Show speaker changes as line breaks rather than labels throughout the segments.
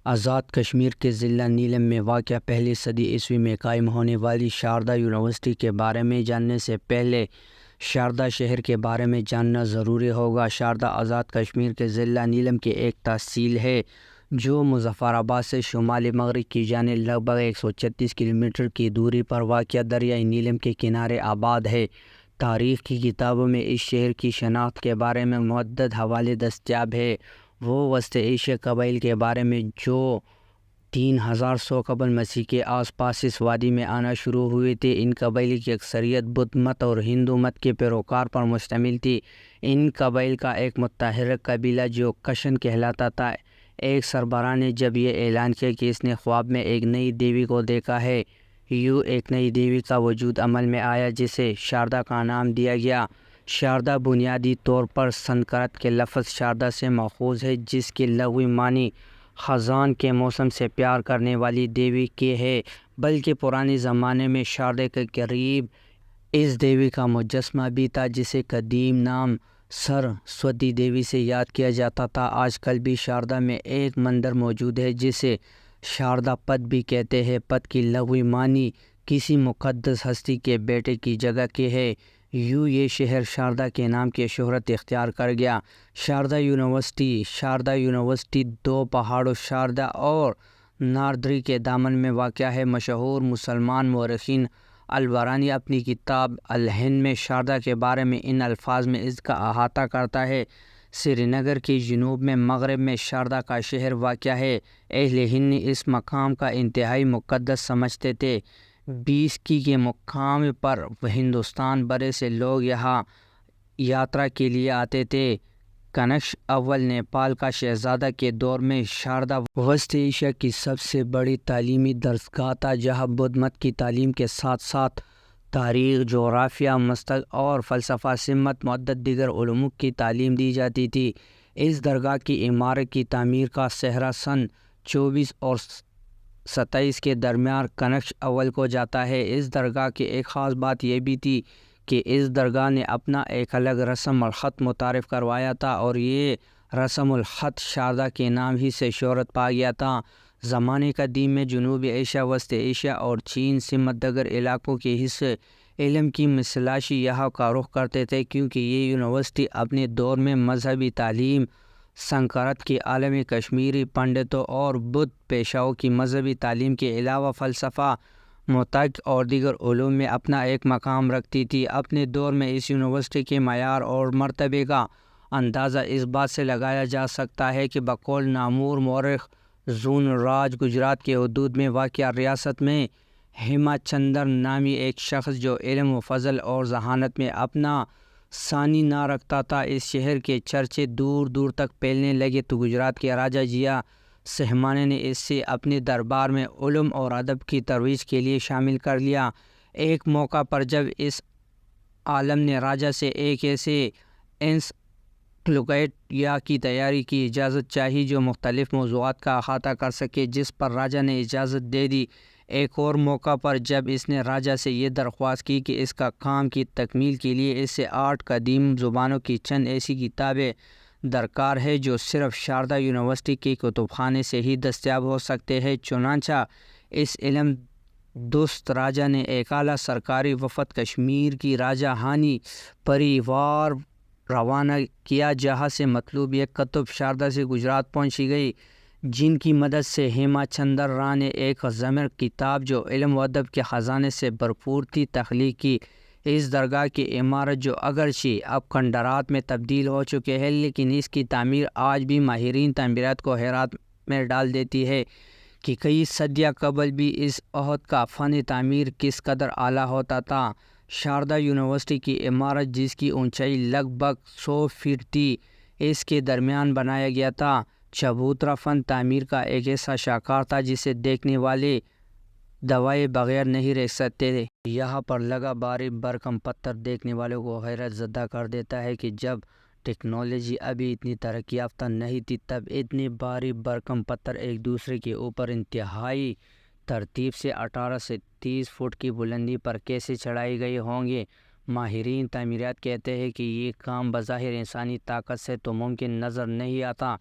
آزاد کشمیر کے ضلع نیلم میں واقع پہلی صدی عیسوی میں قائم ہونے والی شاردا یونیورسٹی کے بارے میں جاننے سے پہلے شاردا شہر کے بارے میں جاننا ضروری ہوگا۔ شاردا آزاد کشمیر کے ضلع نیلم کی ایک تحصیل ہے جو مظفر آباد سے شمال مغرب کی جانب لگ بھگ 136 کلومیٹر کی دوری پر واقع دریائے نیلم کے کنارے آباد ہے۔ تاریخ کی کتابوں میں اس شہر کی شناخت کے بارے میں متعدد حوالے دستیاب ہیں۔ وہ وسط ایشیا قبائل کے بارے میں جو 3100 قبل مسیح کے آس پاس اس وادی میں آنا شروع ہوئے تھے۔ ان قبائل کی اکثریت بدھ مت اور ہندو مت کے پیروکار پر مشتمل تھی۔ ان قبائل کا ایک متحرک قبیلہ جو کشن کہلاتا تھا، ایک سربراہ نے جب یہ اعلان کیا کہ اس نے خواب میں ایک نئی دیوی کو دیکھا ہے، ایک نئی دیوی کا وجود عمل میں آیا جسے شاردا کا نام دیا گیا۔ شاردا بنیادی طور پر سنسکرت کے لفظ شاردا سے ماخوذ ہے جس کے لغوی معنی خزاں کے موسم سے پیار کرنے والی دیوی کے ہے، بلکہ پرانے زمانے میں شاردا کے قریب اس دیوی کا مجسمہ بھی تھا جسے قدیم نام سرسوتی دیوی سے یاد کیا جاتا تھا۔ آج کل بھی شاردا میں ایک مندر موجود ہے جسے شاردا پت بھی کہتے ہیں۔ پت کی لغوی معنی کسی مقدس ہستی کے بیٹے کی جگہ کے ہے۔ یہ شہر شاردا کے نام کی شہرت اختیار کر گیا۔ شاردا یونیورسٹی دو پہاڑوں شاردا اور ناردری کے دامن میں واقع ہے۔ مشہور مسلمان مورخین البرانی اپنی کتاب الہند میں شاردا کے بارے میں ان الفاظ میں اس کا احاطہ کرتا ہے: سری نگر کے جنوب میں مغرب میں شاردا کا شہر واقع ہے۔ اہل ہند نے اس مقام کا انتہائی مقدس سمجھتے تھے۔ 20 کے مقام پر ہندوستان بھر سے لوگ یہاں یاترا کے لیے آتے تھے۔ کنشک اول نیپال کا شہزادہ کے دور میں شاردا وسط ایشیا کی سب سے بڑی تعلیمی درسگاہ تھا جہاں بدھ مت کی تعلیم کے ساتھ ساتھ تاریخ، جغرافیہ، منطق اور فلسفہ سمیت متعدد دیگر علوم کی تعلیم دی جاتی تھی۔ اس درگاہ کی عمارت کی تعمیر کا سہرا سن 24 اور 27 کے درمیان کنشک اول کو جاتا ہے۔ اس درگاہ کی ایک خاص بات یہ بھی تھی کہ اس درگاہ نے اپنا ایک الگ رسم الخط متعارف کروایا تھا اور یہ رسم الخط شاردا کے نام ہی سے شہرت پا گیا تھا۔ زمانہ قدیم میں جنوبی ایشیا، وسط ایشیا اور چین سمیت دیگر علاقوں کے حصے علم کی مثلاشی یہاں کا رخ کرتے تھے کیونکہ یہ یونیورسٹی اپنے دور میں مذہبی تعلیم، سنسکرت کے عالم، کشمیری پنڈتوں اور بدھ پیشواؤں کی مذہبی تعلیم کے علاوہ فلسفہ، منطق اور دیگر علوم میں اپنا ایک مقام رکھتی تھی۔ اپنے دور میں اس یونیورسٹی کے معیار اور مرتبے کا اندازہ اس بات سے لگایا جا سکتا ہے کہ بقول نامور مورخ زون راج گجرات کے حدود میں واقع ریاست میں ہیما چندر نامی ایک شخص جو علم و فضل اور ذہانت میں اپنا ثانی نہ رکھتا تھا، اس شہر کے چرچے دور دور تک پھیلنے لگے تو گجرات کے راجا جیا سہمانے نے اس سے اپنے دربار میں علم اور ادب کی ترویج کے لیے شامل کر لیا۔ ایک موقع پر جب اس عالم نے راجا سے ایک ایسے انسائکلوپیڈیا کی تیاری کی اجازت چاہی جو مختلف موضوعات کا احاطہ کر سکے، جس پر راجا نے اجازت دے دی۔ ایک اور موقع پر جب اس نے راجا سے یہ درخواست کی کہ اس کا کام کی تکمیل کے لیے اس سے 8 قدیم زبانوں کی چند ایسی کتابیں درکار ہے جو صرف شاردا یونیورسٹی کے کتب خانے سے ہی دستیاب ہو سکتے ہیں، چنانچہ اس علم دوست راجا نے ایک اعلیٰ سرکاری وفد کشمیر کی راجا ہانی پریوار روانہ کیا جہاں سے مطلوب یہ کتب شاردا سے گجرات پہنچی گئی، جن کی مدد سے ہیما چندر راؤ نے ایک ضمیر کتاب جو علم و ادب کے خزانے سے بھرپور تھی تخلیق کی۔ اس درگاہ کی عمارت جو اگرچہ اب کھنڈرات میں تبدیل ہو چکے ہیں لیکن اس کی تعمیر آج بھی ماہرین تعمیرات کو حیرت میں ڈال دیتی ہے کہ کئی صدیاں قبل بھی اس عہد کا فن تعمیر کس قدر اعلیٰ ہوتا تھا۔ شاردا یونیورسٹی کی عمارت جس کی اونچائی لگ بھگ 100 فٹ تھی، اس کے درمیان بنایا گیا تھا۔ چبوترا فن تعمیر کا ایک ایسا شاہکار تھا جسے دیکھنے والے دوائے بغیر نہیں رہ سکتے تھے۔ یہاں پر لگا بھاری بھرکم پتھر دیکھنے والوں کو حیرت زدہ کر دیتا ہے کہ جب ٹیکنالوجی ابھی اتنی ترقی یافتہ نہیں تھی تب اتنے بھاری بھرکم پتھر ایک دوسرے کے اوپر انتہائی ترتیب سے 18 سے 30 فٹ کی بلندی پر کیسے چڑھائے گئے ہوں گے۔ ماہرین تعمیرات کہتے ہیں کہ یہ کام بظاہر انسانی طاقت سے تو ممکن نظر نہیں آتا،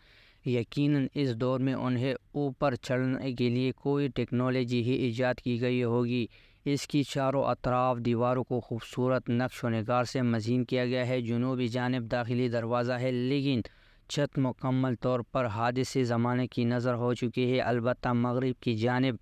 یقیناً اس دور میں انہیں اوپر چڑھنے کے لیے کوئی ٹیکنالوجی ہی ایجاد کی گئی ہوگی۔ اس کی چاروں اطراف دیواروں کو خوبصورت نقش و نگار سے مزین کیا گیا ہے۔ جنوبی جانب داخلی دروازہ ہے، لیکن چھت مکمل طور پر حادثی زمانے کی نظر ہو چکی ہے۔ البتہ مغرب کی جانب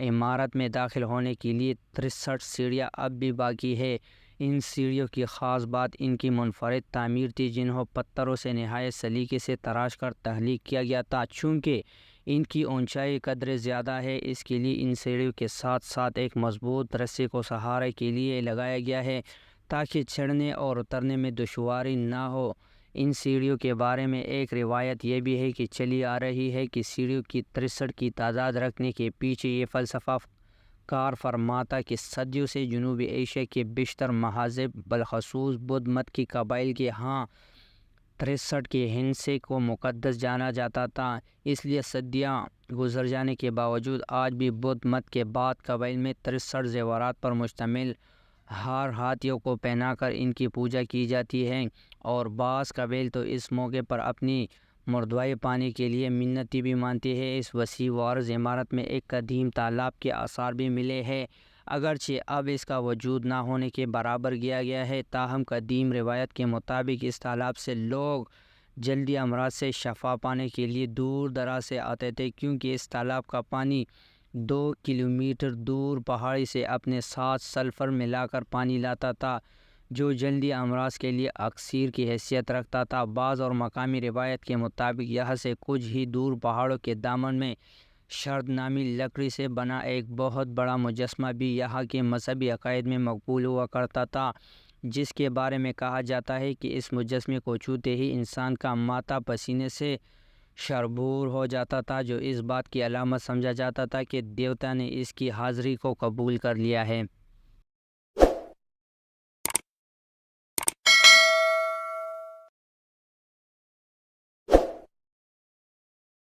عمارت میں داخل ہونے کے لیے 63 سیڑھیاں اب بھی باقی ہے۔ ان سیڑھیوں کی خاص بات ان کی منفرد تعمیر تھی، جنہیں پتھروں سے نہایت سلیقے سے تراش کر تخلیق کیا گیا تھا۔ چونکہ ان کی اونچائی قدرے زیادہ ہے، اس کے لیے ان سیڑھیوں کے ساتھ ساتھ ایک مضبوط رسی کو سہارے کے لیے لگایا گیا ہے تاکہ چڑھنے اور اترنے میں دشواری نہ ہو۔ ان سیڑھیوں کے بارے میں ایک روایت یہ بھی ہے کہ چلی آ رہی ہے کہ سیڑھیوں کی 63 کی تعداد رکھنے کے پیچھے یہ فلسفہ کار فرماتا کہ صدیوں سے جنوبی ایشیا کے بیشتر مذاہب بالخصوص بدھ مت کی قبائل کے ہاں 63 کے ہندسے کو مقدس جانا جاتا تھا۔ اس لیے صدیاں گزر جانے کے باوجود آج بھی بدھ مت کے بعض قبائل میں 63 زیورات پر مشتمل ہار ہاتھیوں کو پہنا کر ان کی پوجا کی جاتی ہے، اور بعض قبائل تو اس موقع پر اپنی مردوائی پانے کے لیے منتیں بھی مانتے ہیں۔ اس وسیع و عریض عمارت میں ایک قدیم تالاب کے آثار بھی ملے ہیں، اگرچہ اب اس کا وجود نہ ہونے کے برابر کیا گیا ہے، تاہم قدیم روایت کے مطابق اس تالاب سے لوگ جلدی امراض سے شفا پانے کے لیے دور دراز سے آتے تھے، کیونکہ اس تالاب کا پانی 2 کلومیٹر دور پہاڑی سے اپنے ساتھ سلفر ملا کر پانی لاتا تھا، جو جلدی امراض کے لیے اکسیر کی حیثیت رکھتا تھا۔ بعض اور مقامی روایت کے مطابق یہاں سے کچھ ہی دور پہاڑوں کے دامن میں شرد نامی لکڑی سے بنا ایک بہت بڑا مجسمہ بھی یہاں کے مذہبی عقائد میں مقبول ہوا کرتا تھا، جس کے بارے میں کہا جاتا ہے کہ اس مجسمے کو چھوتے ہی انسان کا ماتھا پسینے سے شربور ہو جاتا تھا، جو اس بات کی علامت سمجھا جاتا تھا کہ دیوتا نے اس کی حاضری کو قبول کر لیا ہے۔